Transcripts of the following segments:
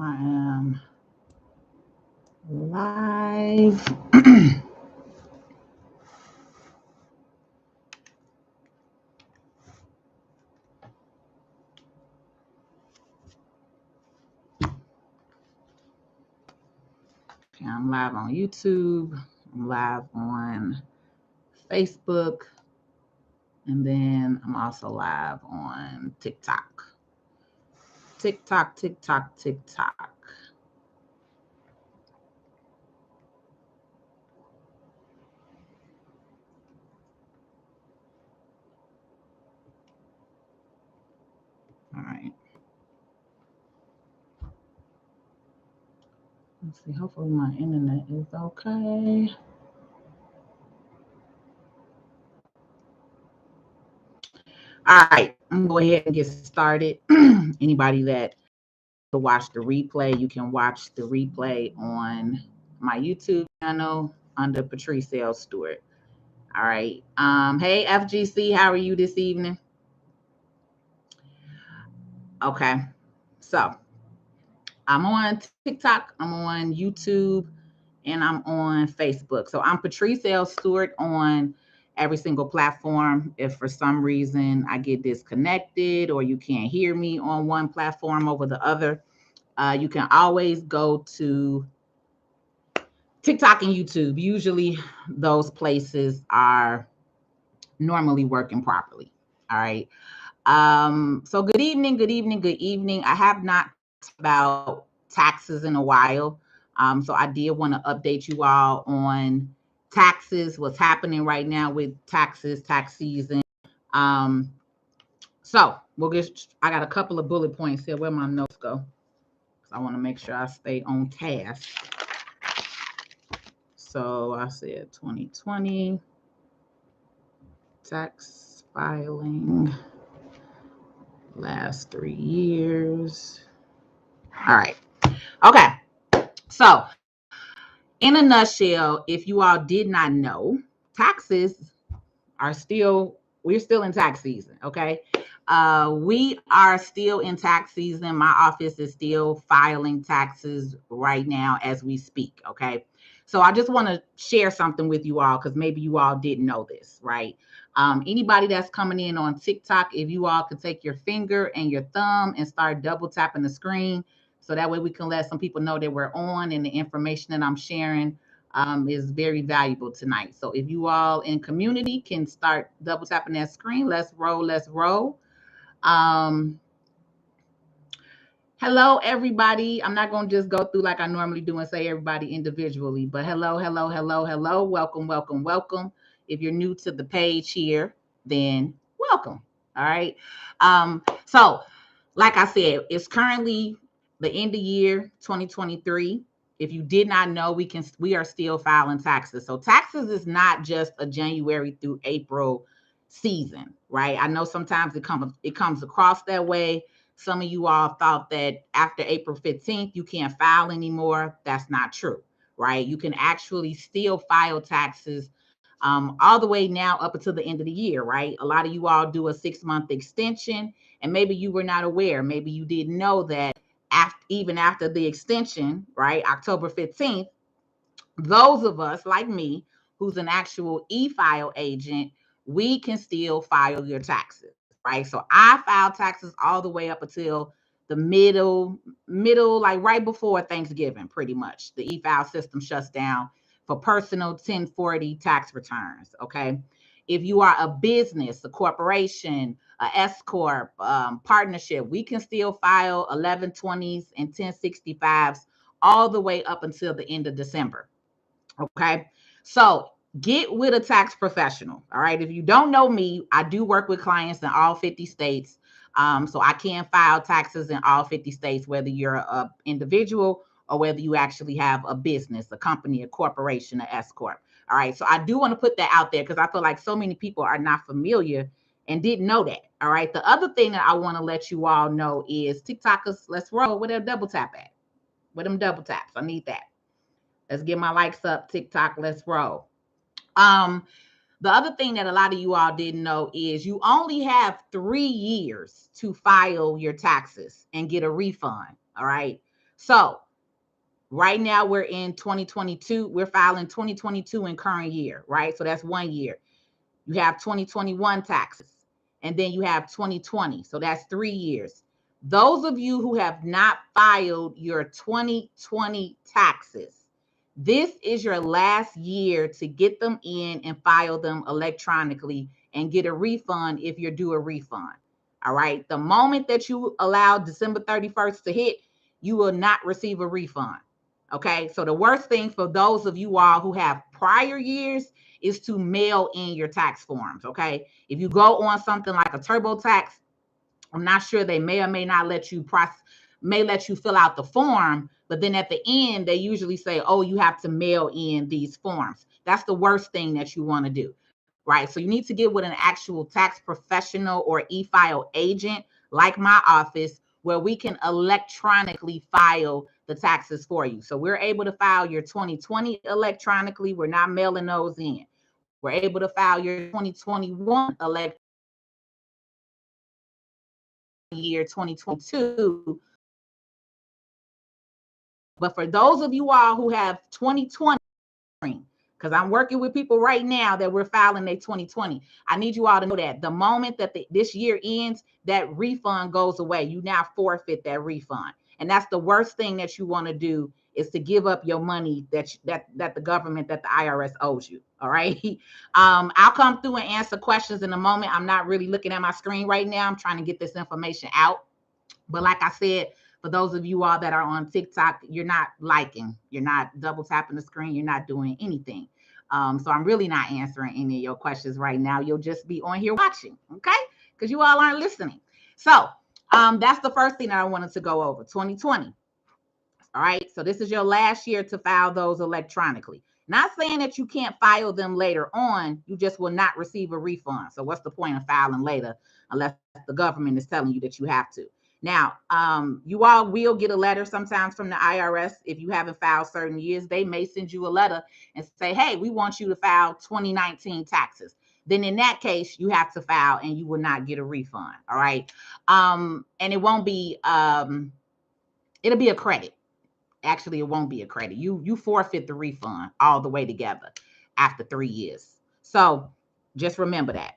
I am live. I'm live on YouTube. I'm live on Facebook. And then I'm also live on TikTok. TikTok. All right. Let's see. Hopefully my internet is okay. All right. I'm going to go ahead and get started. Anybody that to watch the replay, you can watch the replay on my YouTube channel under Patrice L Stewart. All right. Hey FGC, how are you this evening? Okay. So I'm on TikTok, I'm on YouTube, and I'm on Facebook. So I'm Patrice L Stewart on every single platform. If for some reason I get disconnected or you can't hear me on one platform over the other, you can always go to TikTok and YouTube. Usually those places are normally working properly. All right. So good evening. I have not talked about taxes in a while. So I did want to update you all on taxes, what's happening right now with taxes, tax season. So I got a couple of bullet points here. Where my notes go? I want to make sure I stay on task. So I said 2020 tax filing, last 3 years. All right. Okay. So, in a nutshell, if you all did not know, taxes we're still in tax season. Okay. We are still in tax season. My office is still filing taxes right now as we speak. Okay. So I just want to share something with you all because maybe you all didn't know this, right? Anybody that's coming in on TikTok, if you all could take your finger and your thumb and start double tapping the screen, so that way we can let some people know that we're on and the information that I'm sharing is very valuable tonight. So if you all in community can start double tapping that screen, let's roll. Hello, everybody. I'm not going to just go through like I normally do and say everybody individually, but hello. Welcome. If you're new to the page here, then welcome. All right. So like I said, it's currently the end of year 2023. If you did not know, we are still filing taxes. So taxes is not just a January through April season, right? I know sometimes it comes across that way. Some of you all thought that after April 15th, you can't file anymore. That's not true, right? You can actually still file taxes all the way now up until the end of the year, right? A lot of you all do a 6-month extension, and maybe you were not aware. Maybe you didn't know that even after the extension, right, October 15th, those of us like me, who's an actual e-file agent, we can still file your taxes, right? So I file taxes all the way up until the middle, like right before Thanksgiving, pretty much. The e-file system shuts down for personal 1040 tax returns, okay? If you are a business, a corporation, a S corp, partnership, we can still file 1120s and 1065s all the way up until the end of December. Okay. So get with a tax professional. All right. If you don't know me, I do work with clients in all 50 states. So I can file taxes in all 50 states, whether you're an individual or whether you actually have a business, a company, a corporation, an S corp. All right. So I do want to put that out there because I feel like so many people are not familiar and didn't know that. All right. The other thing that I want to let you all know is TikTokers, let's roll with their double tap at. With them double taps. I need that. Let's get my likes up. TikTok, let's roll. The other thing that a lot of you all didn't know is you only have 3 years to file your taxes and get a refund. All right. So right now we're in 2022. We're filing 2022 in current year, right? So that's 1 year. You have 2021 taxes, and then you have 2020. So that's 3 years. Those of you who have not filed your 2020 taxes, this is your last year to get them in and file them electronically and get a refund if you're due a refund. All right. The moment that you allow December 31st to hit, you will not receive a refund. Okay. So the worst thing for those of you all who have prior years is to mail in your tax forms. Okay. If you go on something like a TurboTax, I'm not sure, they may or may not let you fill out the form, but then at the end they usually say, oh, you have to mail in these forms. That's the worst thing that you want to do, right? So you need to get with an actual tax professional or e-file agent like my office, where we can electronically file the taxes for you. So we're able to file your 2020 electronically. We're not mailing those in. We're able to file your 2021 year 2022. But for those of you all who have 2020, because I'm working with people right now that we're filing their 2020, I need you all to know that the moment that this year ends, that refund goes away. You now forfeit that refund. And that's the worst thing that you want to do, is to give up your money that the government, that the IRS owes you. All right. I'll come through and answer questions in a moment. I'm not really looking at my screen right now. I'm trying to get this information out. But like I said, for those of you all that are on TikTok, you're not liking, you're not double tapping the screen, you're not doing anything. So I'm really not answering any of your questions right now. You'll just be on here watching, okay? Because you all aren't listening. So that's the first thing that I wanted to go over, 2020. All right. So this is your last year to file those electronically. Not saying that you can't file them later on. You just will not receive a refund. So what's the point of filing later unless the government is telling you that you have to? Now, you all will get a letter sometimes from the IRS. If you haven't filed certain years, they may send you a letter and say, hey, we want you to file 2019 taxes. Then in that case, you have to file and you will not get a refund. All right. And it won't be, it'll be a credit. Actually, it won't be a credit. You forfeit the refund all the way together after 3 years. So just remember that.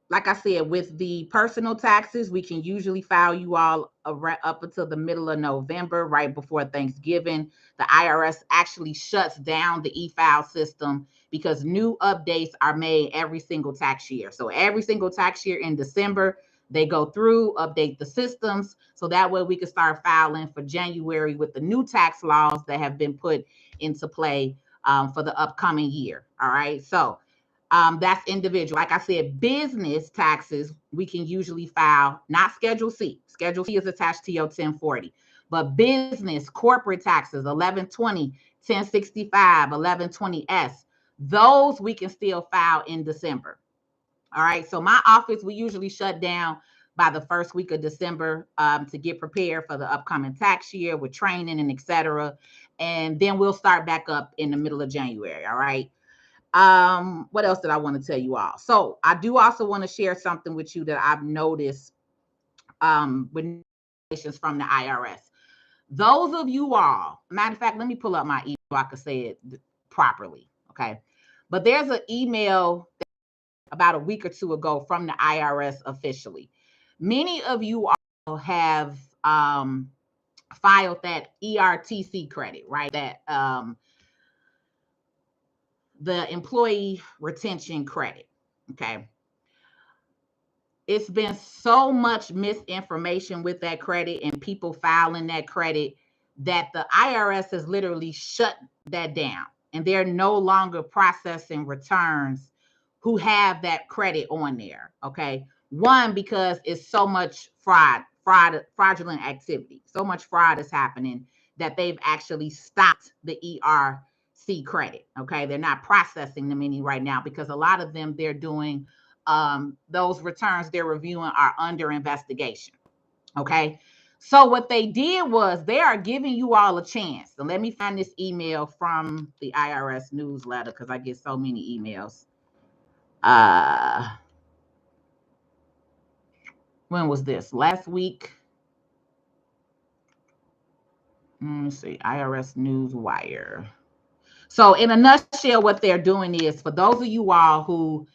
Like I said, with the personal taxes, we can usually file you all up until the middle of November, right before Thanksgiving. The IRS actually shuts down the e-file system because new updates are made every single tax year. So every single tax year in December, they go through, update the systems, so that way we can start filing for January with the new tax laws that have been put into play for the upcoming year. All right. So that's individual. Like I said, business taxes, we can usually file, not Schedule C. Schedule C is attached to your 1040. But business, corporate taxes, 1120, 1065, 1120S, those we can still file in December. All right. So my office, we usually shut down by the first week of December to get prepared for the upcoming tax year with training and et cetera. And then we'll start back up in the middle of January. All right. What else did I want to tell you all? So I do also want to share something with you that I've noticed with notifications from the IRS. Those of you all, matter of fact, let me pull up my email so I can say it properly. Okay. But there's an email about a week or two ago from the IRS officially. Many of you all have filed that ERTC credit, right? That the employee retention credit. Okay. It's been so much misinformation with that credit and people filing that credit that the IRS has literally shut that down. And they're no longer processing returns who have that credit on there. Okay. One, because it's so much fraudulent activity. So much fraud is happening that they've actually stopped the ERC credit. Okay. They're not processing them any right now because a lot of them they're doing those returns they're reviewing are under investigation. Okay. So what they did was they are giving you all a chance. So let me find this email from the IRS newsletter because I get so many emails. When was this? Last week. Let me see, IRS Newswire. So in a nutshell, what they're doing is, for those of you all who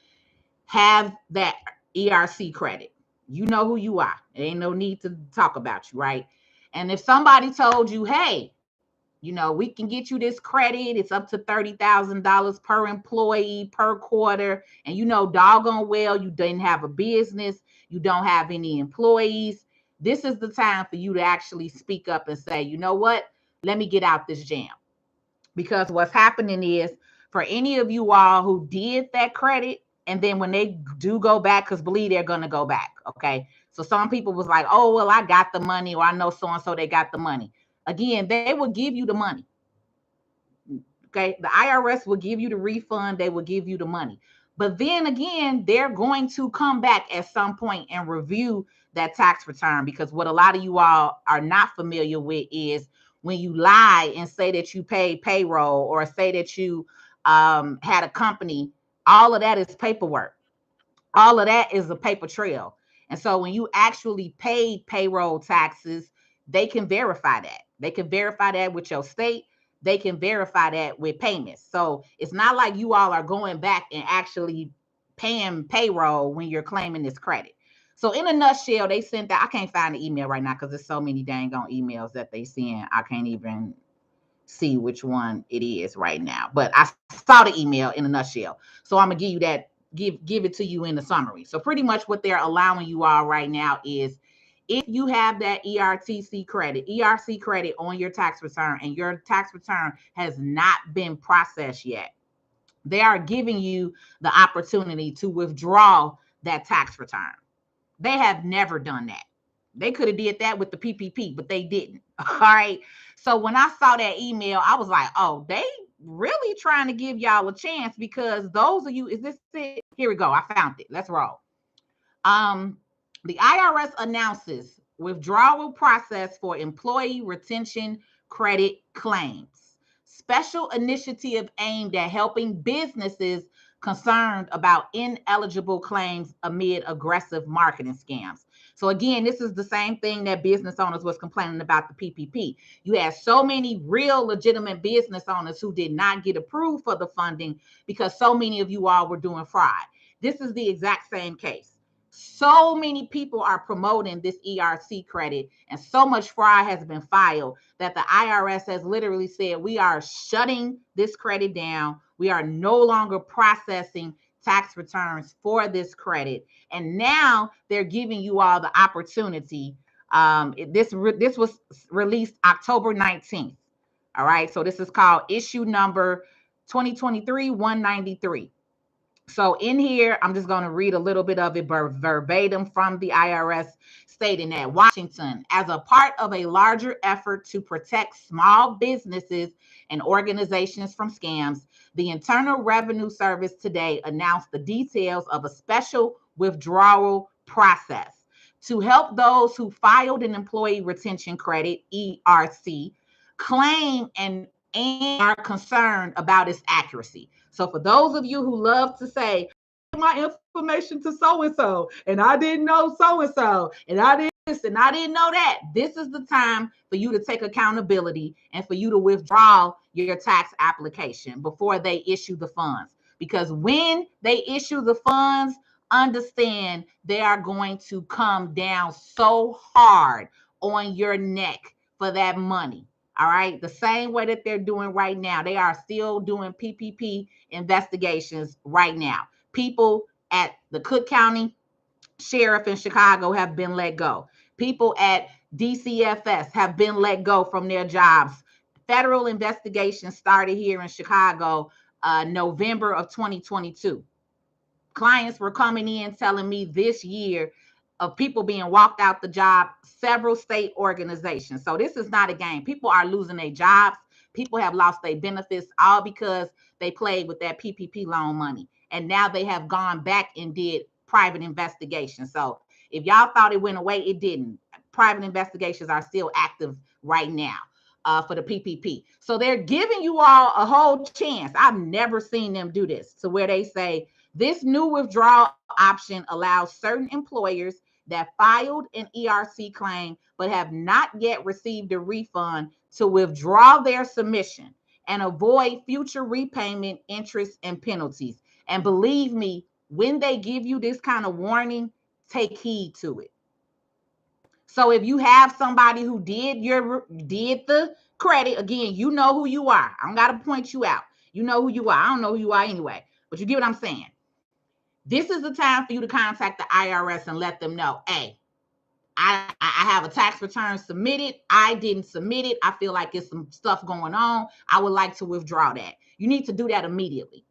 have that ERC credit, you know who you are. There ain't no need to talk about you, right? And if somebody told you, hey, we can get you this credit, it's up to $30,000 per employee per quarter, and doggone well you didn't have a business, you don't have any employees, this is the time for you to actually speak up and say, you know what, let me get out this jam. Because what's happening is, for any of you all who did that credit, and then when they do go back, because believe they're going to go back, okay? So some people was like, oh, well, I got the money, or I know so-and-so, they got the money. Again, they will give you the money, okay? The IRS will give you the refund. They will give you the money. But then again, they're going to come back at some point and review that tax return, because what a lot of you all are not familiar with is, when you lie and say that you paid payroll, or say that you had a company, all of that is paperwork. All of that is a paper trail. And so when you actually paid payroll taxes, they can verify that. They can verify that with your state. They can verify that with payments. So it's not like you all are going back and actually paying payroll when you're claiming this credit. So in a nutshell, they sent that. I can't find the email right now because there's so many dang on emails that they send. I can't even see which one it is right now. But I saw the email in a nutshell. So I'm gonna give you that, give it to you in the summary. So pretty much what they're allowing you all right now is, if you have that ERC credit on your tax return, and your tax return has not been processed yet, they are giving you the opportunity to withdraw that tax return. They have never done that. They could have did that with the PPP, but they didn't. All right. So when I saw that email, I was like, oh, they really trying to give y'all a chance, because those of you, is this it? Here we go. I found it. Let's roll. The IRS announces withdrawal process for employee retention credit claims. Special initiative aimed at helping businesses concerned about ineligible claims amid aggressive marketing scams. So again, this is the same thing that business owners was complaining about the PPP. You had so many real legitimate business owners who did not get approved for the funding because so many of you all were doing fraud. This is the exact same case. So many people are promoting this ERC credit, and so much fraud has been filed that the IRS has literally said, we are shutting this credit down. We are no longer processing tax returns for this credit. And now they're giving you all the opportunity. This was released October 19th. All right. So this is called issue number 2023-193. So in here, I'm just going to read a little bit of it verbatim from the IRS, stating that Washington, as a part of a larger effort to protect small businesses and organizations from scams, the Internal Revenue Service today announced the details of a special withdrawal process to help those who filed an employee retention credit, ERC, claim and are concerned about its accuracy. So for those of you who love to say, my information to so-and-so, and I didn't know so-and-so, and I did this, and I didn't know that, this is the time for you to take accountability and for you to withdraw your tax application before they issue the funds. Because when they issue the funds, understand they are going to come down so hard on your neck for that money. All right. The same way that they're doing right now. They are still doing PPP investigations right now. People at the Cook County Sheriff in Chicago have been let go. People at DCFS have been let go from their jobs. Federal investigations started here in Chicago, November of 2022. Clients were coming in telling me this year of people being walked out the job, several state organizations. So this is not a game. People are losing their jobs. People have lost their benefits, all because they played with that PPP loan money. And now they have gone back and did private investigations. So if y'all thought it went away, it didn't. Private investigations are still active right now for the PPP. So they're giving you all a whole chance. I've never seen them do this, to where they say, this new withdrawal option allows certain employers that filed an ERC claim but have not yet received a refund to withdraw their submission and avoid future repayment, interest, and penalties. And believe me, when they give you this kind of warning, take heed to it. So if you have somebody who did the credit, again, you know who you are. I don't got to point you out. You know who you are. I don't know who you are anyway, but you get what I'm saying. This is the time for you to contact the IRS and let them know, hey, I have a tax return submitted. I didn't submit it. I feel like it's some stuff going on. I would like to withdraw that. You need to do that immediately.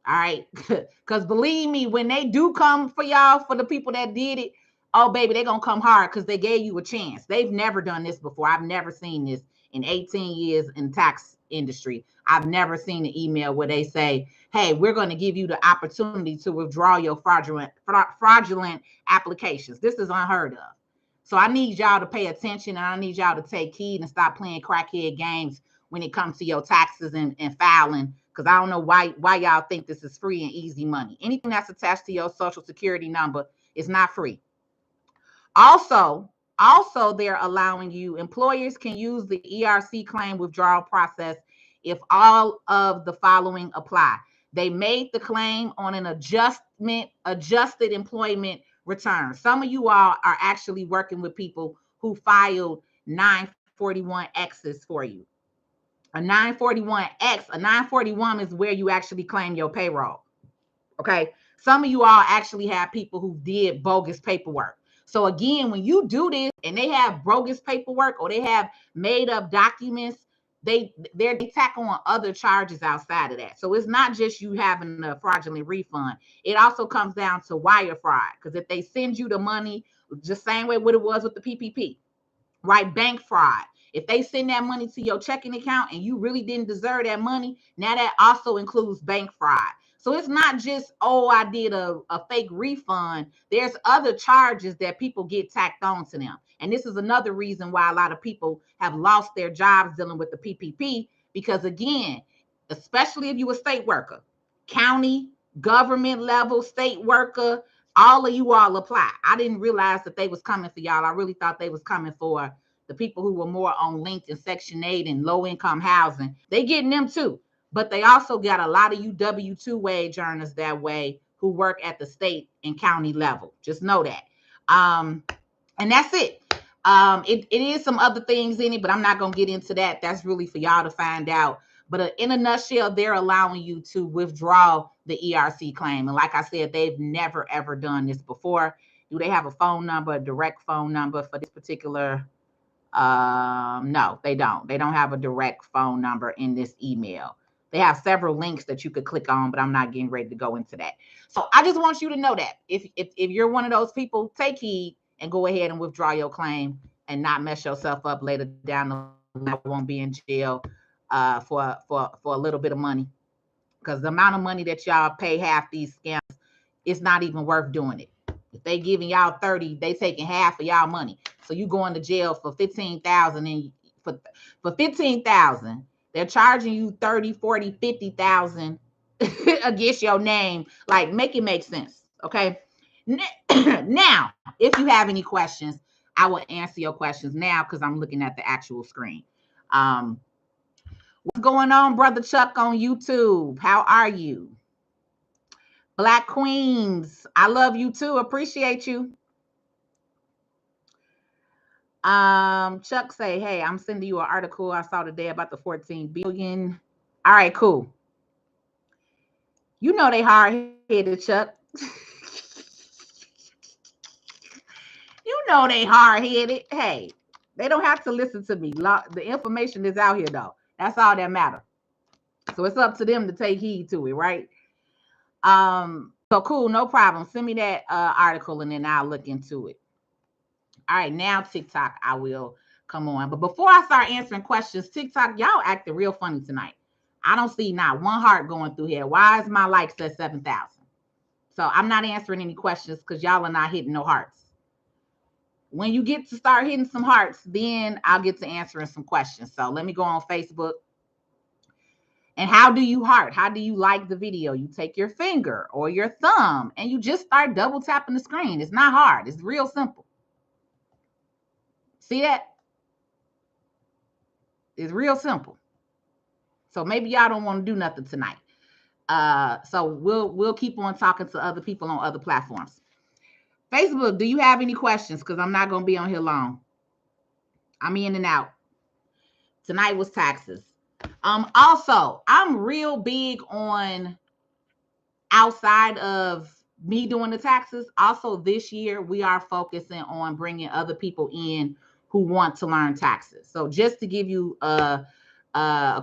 All right. Because believe me, when they do come for y'all, for the people that did it, oh, baby, they're going to come hard because they gave you a chance. They've never done this before. I've never seen this in 18 years in the tax industry. I've never seen an email where they say, hey, we're going to give you the opportunity to withdraw your fraudulent applications. This is unheard of. So I need y'all to pay attention, and I need y'all to take heed and stop playing crackhead games when it comes to your taxes and filing, because I don't know why y'all think this is free and easy money. Anything that's attached to your social security number is not free. Also, they're allowing you, employers can use the ERC claim withdrawal process if all of the following apply. They made the claim on an adjusted employment return. Some of you all are actually working with people who filed 941X's for you. A 941X, a 941 is where you actually claim your payroll. Okay. Some of you all actually have people who did bogus paperwork. So again, when you do this and they have bogus paperwork or they have made up documents, they tack on other charges outside of that. So it's not just you having a fraudulent refund. It also comes down to wire fraud. Because if they send you the money, just same way what it was with the PPP, right? Bank fraud. If they send that money to your checking account and you really didn't deserve that money, now that also includes bank fraud. So it's not just, oh, I did a fake refund. There's other charges that people get tacked on to them. And this is another reason why a lot of people have lost their jobs dealing with the PPP, because again, especially if you a state worker, county, government level, state worker, all of you all apply. I didn't realize that they was coming for y'all. I really thought they was coming for the people who were more on linked in Section 8 and low income housing. They getting them too. But they also got a lot of you W-2 wage earners that way who work at the state and county level. Just know that. And that's it. It is some other things in it, but I'm not going to get into that. That's really for y'all to find out. But in a nutshell, they're allowing you to withdraw the ERC claim. And like I said, they've never, ever done this before. Do they have a phone number, a direct phone number for this particular? No, they don't. They don't have a direct phone number in this email. They have several links that you could click on, but I'm not getting ready to go into that. So I just want you to know that if you're one of those people, take heed and go ahead and withdraw your claim and not mess yourself up later down the line. I won't be in jail for a little bit of money, because the amount of money that y'all pay half these scams, it's not even worth doing it. If they giving y'all 30, they taking half of y'all money. So you going to jail for 15,000, and for 15,000, they're charging you 30, 40, 50,000 against your name. Like, make it make sense. Okay. Now, if you have any questions, I will answer your questions now because I'm looking at the actual screen. What's going on, Brother Chuck on YouTube? How are you? Black Queens, I love you too. Appreciate you. Chuck say, hey, I'm sending you an article I saw today about the 14 billion. All right, cool. You know they hard-headed, Chuck. You know they hard-headed. Hey, they don't have to listen to me. The information is out here, though. That's all that matters. So it's up to them to take heed to it, right? So cool, no problem. Send me that article and then I'll look into it. All right, now TikTok, I will come on. But before I start answering questions, TikTok, y'all acting real funny tonight. I don't see not one heart going through here. Why is my likes at 7,000? So I'm not answering any questions because y'all are not hitting no hearts. When you get to start hitting some hearts, then I'll get to answering some questions. So let me go on Facebook. And how do you heart? How do you like the video? You take your finger or your thumb and you just start double tapping the screen. It's not hard. It's real simple. See that? It's real simple. So maybe y'all don't want to do nothing tonight. So we'll keep on talking to other people on other platforms. Facebook, do you have any questions? Because I'm not going to be on here long. I'm in and out. Tonight was taxes. Also, I'm real big on outside of me doing the taxes. Also, this year we are focusing on bringing other people in who want to learn taxes. So just to give you a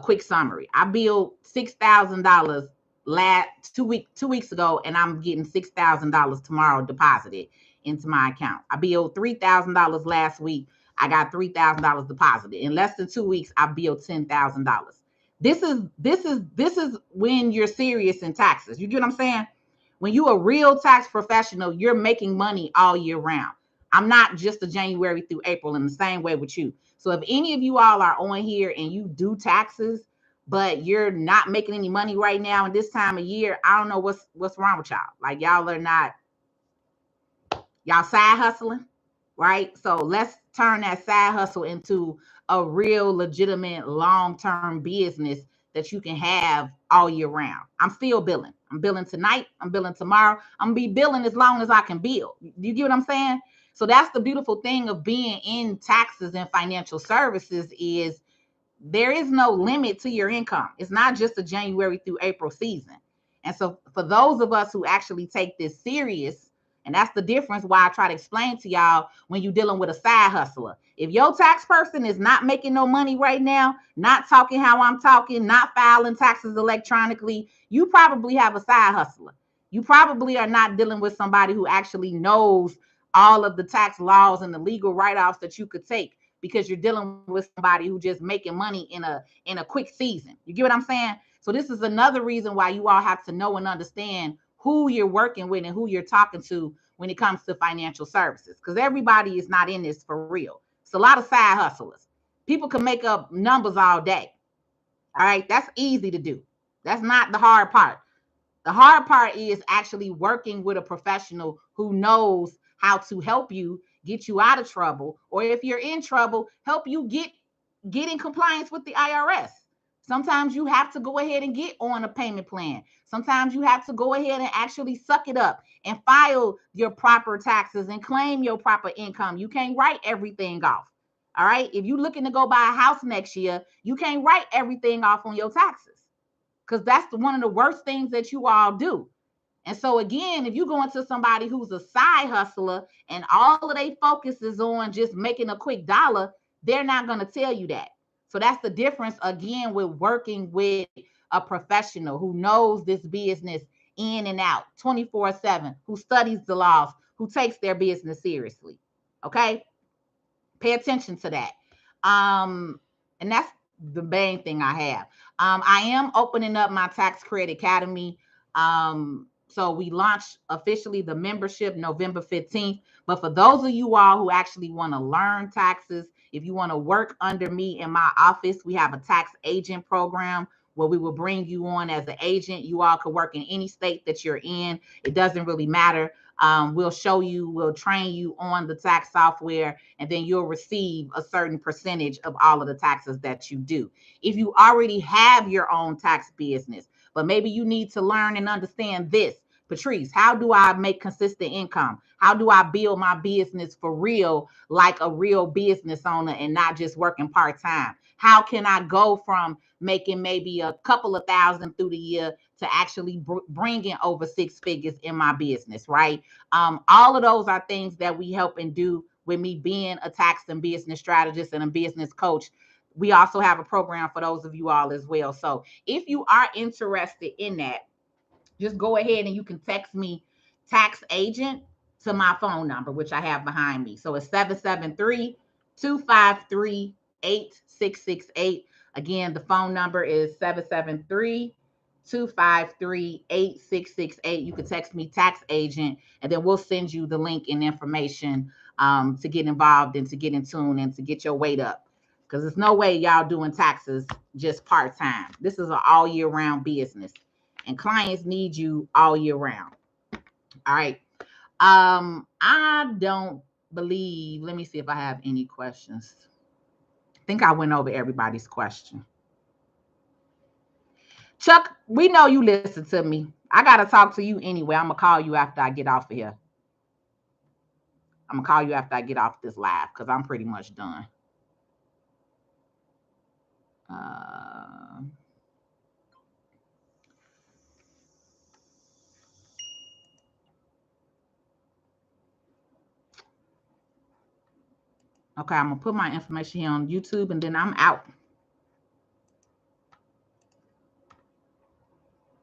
quick summary, I billed $6,000 last 2 weeks ago, and I'm getting $6,000 tomorrow deposited into my account. I billed $3,000 last week. I got $3,000 deposited. In less than 2 weeks, I billed $10,000. This is when you're serious in taxes. You get what I'm saying? When you're a real tax professional, you're making money all year round. I'm not just a January through April in the same way with you. So if any of you all are on here and you do taxes, but you're not making any money right now in this time of year, I don't know what's wrong with y'all. Like y'all side hustling, right? So let's turn that side hustle into a real legitimate long-term business that you can have all year round. I'm still billing. I'm billing tonight. I'm billing tomorrow. I'm gonna be billing as long as I can bill. You get what I'm saying? So that's the beautiful thing of being in taxes and financial services is there is no limit to your income. It's not just a January through April season. And so for those of us who actually take this serious, and that's the difference why I try to explain to y'all when you're dealing with a side hustler. If your tax person is not making no money right now, not talking how I'm talking, not filing taxes electronically, you probably have a side hustler. You probably are not dealing with somebody who actually knows all of the tax laws and the legal write-offs that you could take, because you're dealing with somebody who just making money in a quick season. You get what I'm saying? So this is another reason why you all have to know and understand who you're working with and who you're talking to when it comes to financial services, because everybody is not in this for real. It's a lot of side hustlers. People can make up numbers all day. All right, that's easy to do. That's not the hard part. The hard part is actually working with a professional who knows how to help you get you out of trouble, or if you're in trouble, help you get in compliance with the IRS. Sometimes you have to go ahead and get on a payment plan. Sometimes you have to go ahead and actually suck it up and file your proper taxes and claim your proper income. You can't write everything off. All right. If you're looking to go buy a house next year, you can't write everything off on your taxes, because that's one of the worst things that you all do. And so again, if you go into somebody who's a side hustler and all of their focus is on just making a quick dollar, they're not going to tell you that. So that's the difference again with working with a professional who knows this business in and out 24/7, who studies the laws, who takes their business seriously. Okay? Pay attention to that. And that's the main thing I have. I am opening up my Tax Credit Academy. So we launched officially the membership November 15th. But for those of you all who actually want to learn taxes, if you want to work under me in my office, we have a tax agent program where we will bring you on as an agent. You all can work in any state that you're in. It doesn't really matter. We'll show you, we'll train you on the tax software, and then you'll receive a certain percentage of all of the taxes that you do. If you already have your own tax business, but maybe you need to learn and understand this, Patrice, how do I make consistent income? How do I build my business for real, like a real business owner and not just working part-time? How can I go from making maybe a couple of thousand through the year to actually bringing over 6 figures in my business, right? All of those are things that we help and do with me being a tax and business strategist and a business coach. We also have a program for those of you all as well. So if you are interested in that, just go ahead and you can text me tax agent to my phone number, which I have behind me. So it's 773-253-8668. Again, the phone number is 773-253-8668. You can text me tax agent, and then we'll send you the link and information to get involved and to get in tune and to get your weight up. Because there's no way y'all doing taxes just part-time. This is an all year round business, and clients need you all year round. All right. I don't believe, let me see if I have any questions. I think I went over everybody's question. Chuck, we know you listen to me. I got to talk to you anyway. I'm going to call you after I get off of here. I'm going to call you after I get off this live because I'm pretty much done. Okay, I'm going to put my information here on YouTube and then I'm out.